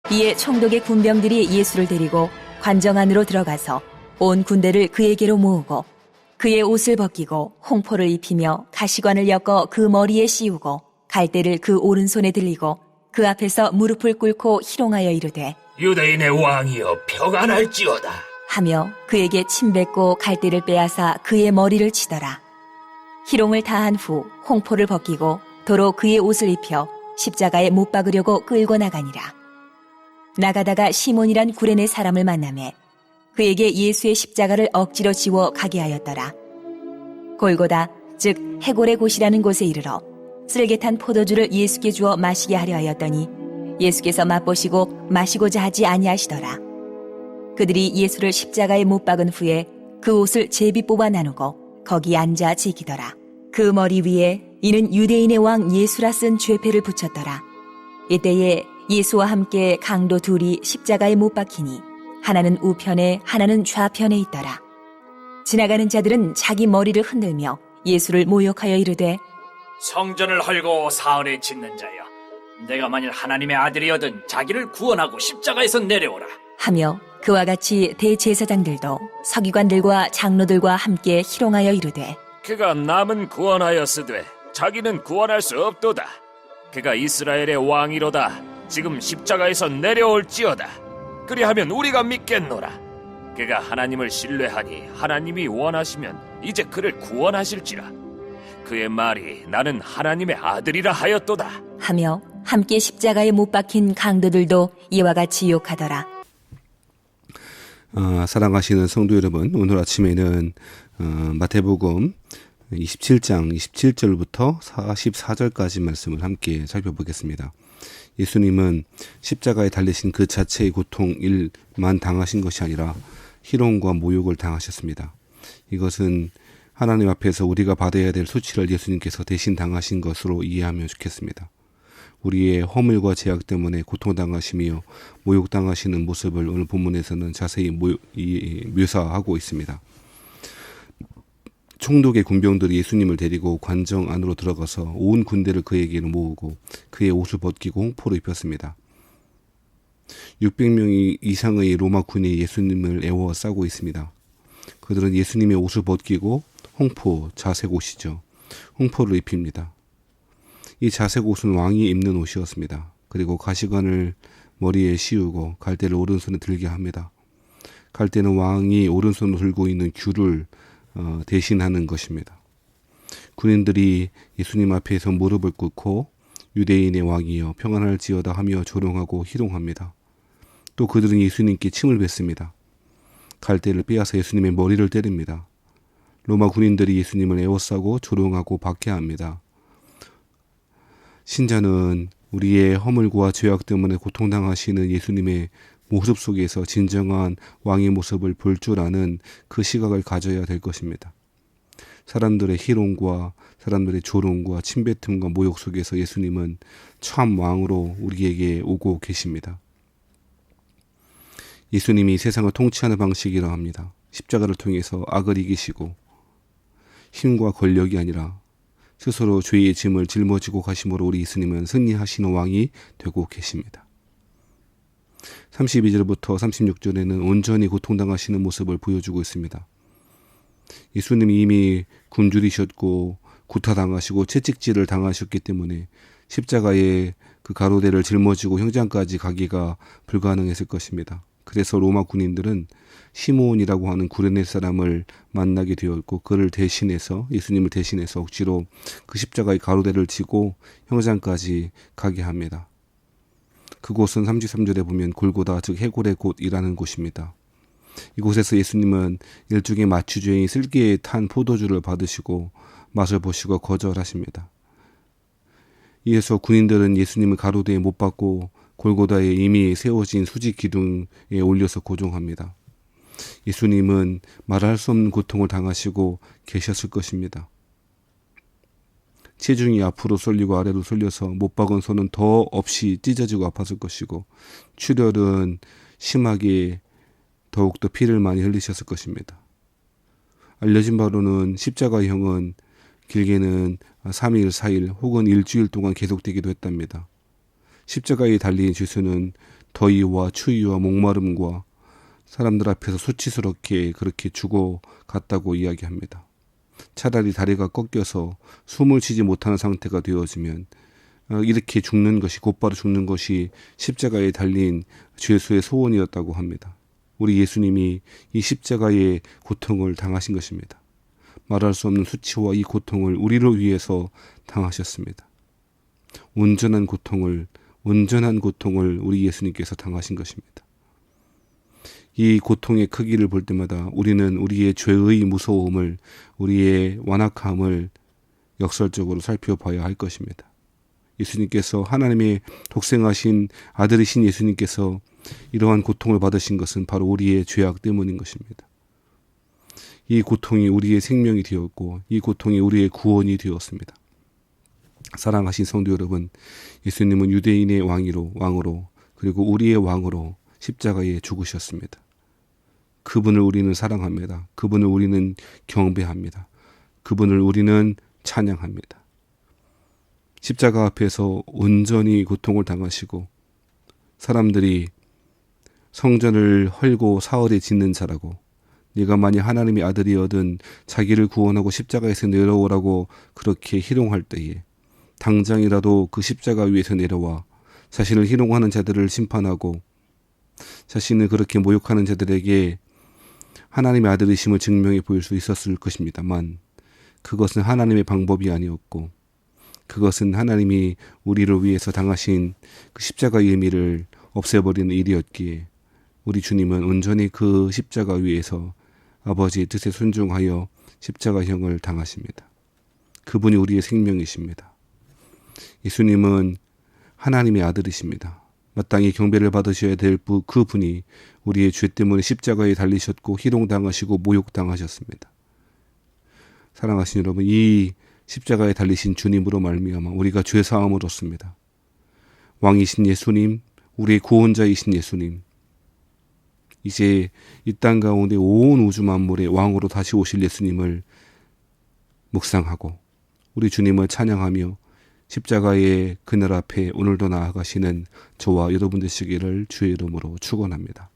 이에 총독의 군병들이 예수를 데리고 관정 안으로 들어가서 온 군대를 그에게로 모으고 그의 옷을 벗기고 홍포를 입히며 가시관을 엮어 그 머리에 씌우고 갈대를 그 오른손에 들리고 그 앞에서 무릎을 꿇고 희롱하여 이르되 유대인의 왕이여 평안할지어다 하며 그에게 침 뱉고 갈대를 빼앗아 그의 머리를 치더라. 희롱을 다한 후 홍포를 벗기고 도로 그의 옷을 입혀 십자가에 못 박으려고 끌고 나가니라. 나가다가 시몬이란 구레네 사람을 만나매 그에게 예수의 십자가를 억지로 지워 가게 하였더라. 골고다 즉 해골의 곳이라는 곳에 이르러 쓸개탄 포도주를 예수께 주어 마시게 하려 하였더니 예수께서 맛보시고 마시고자 하지 아니하시더라. 그들이 예수를 십자가에 못 박은 후에 그 옷을 제비 뽑아 나누고 거기 앉아 지키더라. 그 머리 위에 이는 유대인의 왕 예수라 쓴 죄패를 붙였더라. 이때에 예수와 함께 강도 둘이 십자가에 못 박히니 하나는 우편에 하나는 좌편에 있더라. 지나가는 자들은 자기 머리를 흔들며 예수를 모욕하여 이르되 성전을 헐고 사흘에 짓는 자여, 내가 만일 하나님의 아들이거든 자기를 구원하고 십자가에서 내려오라 하며 그와 같이 대제사장들도 서기관들과 장로들과 함께 희롱하여 이르되 그가 남은 구원하였으되 자기는 구원할 수 없도다. 그가 이스라엘의 왕이로다. 지금 십자가에서 내려올지어다. 그리하면 우리가 믿겠노라. 그가 하나님을 신뢰하니 하나님이 원하시면 이제 그를 구원하실지라. 그의 말이 나는 하나님의 아들이라 하였도다 하며 함께 십자가에 못 박힌 강도들도 이와 같이 욕하더라. 사랑하시는 성도 여러분, 오늘 아침에는 마태복음 27장 27절부터 44절까지 말씀을 함께 살펴보겠습니다. 예수님은 십자가에 달리신 그 자체의 고통일만 당하신 것이 아니라 희롱과 모욕을 당하셨습니다. 이것은 하나님 앞에서 우리가 받아야 될 수치를 예수님께서 대신 당하신 것으로 이해하면 좋겠습니다. 우리의 허물과 죄악 때문에 고통당하시며 모욕당하시는 모습을 오늘 본문에서는 자세히 묘사하고 있습니다. 총독의 군병들이 예수님을 데리고 관정 안으로 들어가서 온 군대를 그에게로 모으고 그의 옷을 벗기고 홍포를 입혔습니다. 600명 이상의 로마 군이 예수님을 애워싸고 있습니다. 그들은 예수님의 옷을 벗기고 홍포, 자색 옷이죠. 홍포를 입힙니다. 이 자색 옷은 왕이 입는 옷이었습니다. 그리고 가시관을 머리에 씌우고 갈대를 오른손에 들게 합니다. 갈대는 왕이 오른손으로 들고 있는 귤을 대신하는 것입니다. 군인들이 예수님 앞에서 무릎을 꿇고 유대인의 왕이여 평안할지어다 하며 조롱하고 희롱합니다. 또 그들은 예수님께 침을 뱉습니다. 갈대를 빼앗아 예수님의 머리를 때립니다. 로마 군인들이 예수님을 에워싸고 조롱하고 박해합니다. 신자는 우리의 허물과 죄악 때문에 고통당하시는 예수님의 모습 속에서 진정한 왕의 모습을 볼 줄 아는 그 시각을 가져야 될 것입니다. 사람들의 희롱과 사람들의 조롱과 침뱉음과 모욕 속에서 예수님은 참 왕으로 우리에게 오고 계십니다. 예수님이 세상을 통치하는 방식이라 합니다. 십자가를 통해서 악을 이기시고 힘과 권력이 아니라 스스로 죄의 짐을 짊어지고 가심으로 우리 예수님은 승리하시는 왕이 되고 계십니다. 32절부터 36절에는 온전히 고통당하시는 모습을 보여주고 있습니다. 예수님이 이미 굶주리셨고 구타당하시고 채찍질을 당하셨기 때문에 십자가에 그 가로대를 짊어지고 형장까지 가기가 불가능했을 것입니다. 그래서 로마 군인들은 시몬이라고 하는 구레네 사람을 만나게 되었고 그를 대신해서 예수님을 대신해서 억지로 그 십자가의 가로대를 지고 형장까지 가게 합니다. 그곳은 33절에 보면 골고다 즉 해골의 곳이라는 곳입니다. 이곳에서 예수님은 일종의 마취주의 쓸개에 탄 포도주를 받으시고 맛을 보시고 거절하십니다. 이에서 군인들은 예수님을 가로대에 못 박고 골고다에 이미 세워진 수직 기둥에 올려서 고정합니다. 예수님은 말할 수 없는 고통을 당하시고 계셨을 것입니다. 체중이 앞으로 쏠리고 아래로 쏠려서 못 박은 손은 더 없이 찢어지고 아팠을 것이고 출혈은 심하게 더욱더 피를 많이 흘리셨을 것입니다. 알려진 바로는 십자가형은 길게는 3일, 4일 혹은 일주일 동안 계속되기도 했답니다. 십자가에 달린 죄수는 더위와 추위와 목마름과 사람들 앞에서 수치스럽게 그렇게 죽어갔다고 이야기합니다. 차라리 다리가 꺾여서 숨을 쉬지 못하는 상태가 되어지면 이렇게 죽는 것이, 곧바로 죽는 것이 십자가에 달린 죄수의 소원이었다고 합니다. 우리 예수님이 이 십자가의 고통을 당하신 것입니다. 말할 수 없는 수치와 이 고통을 우리를 위해서 당하셨습니다. 온전한 고통을 우리 예수님께서 당하신 것입니다. 이 고통의 크기를 볼 때마다 우리는 우리의 죄의 무서움을, 우리의 완악함을 역설적으로 살펴봐야 할 것입니다. 예수님께서, 하나님의 독생하신 아들이신 예수님께서 이러한 고통을 받으신 것은 바로 우리의 죄악 때문인 것입니다. 이 고통이 우리의 생명이 되었고 이 고통이 우리의 구원이 되었습니다. 사랑하신 성도 여러분, 예수님은 유대인의 왕으로 그리고 우리의 왕으로 십자가에 죽으셨습니다. 그분을 우리는 사랑합니다. 그분을 우리는 경배합니다. 그분을 우리는 찬양합니다. 십자가 앞에서 온전히 고통을 당하시고 사람들이 성전을 헐고 사흘에 짓는 자라고, 네가 만약 하나님의 아들이어든 자기를 구원하고 십자가에서 내려오라고 그렇게 희롱할 때에 당장이라도 그 십자가 위에서 내려와 자신을 희롱하는 자들을 심판하고 자신을 그렇게 모욕하는 자들에게 하나님의 아들이심을 증명해 보일 수 있었을 것입니다만, 그것은 하나님의 방법이 아니었고 그것은 하나님이 우리를 위해서 당하신 그 십자가의 의미를 없애버리는 일이었기에 우리 주님은 온전히 그 십자가 위에서 아버지의 뜻에 순종하여 십자가형을 당하십니다. 그분이 우리의 생명이십니다. 예수님은 하나님의 아들이십니다. 마땅히 경배를 받으셔야 될 그분이 우리의 죄 때문에 십자가에 달리셨고 희롱당하시고 모욕당하셨습니다. 사랑하신 여러분, 이 십자가에 달리신 주님으로 말미암아 우리가 죄사함을 얻습니다. 왕이신 예수님, 우리의 구원자이신 예수님, 이제 이 땅 가운데 온 우주 만물의 왕으로 다시 오실 예수님을 묵상하고 우리 주님을 찬양하며 십자가의 그늘 앞에 오늘도 나아가시는 저와 여러분 되시기를 주의 이름으로 축원합니다.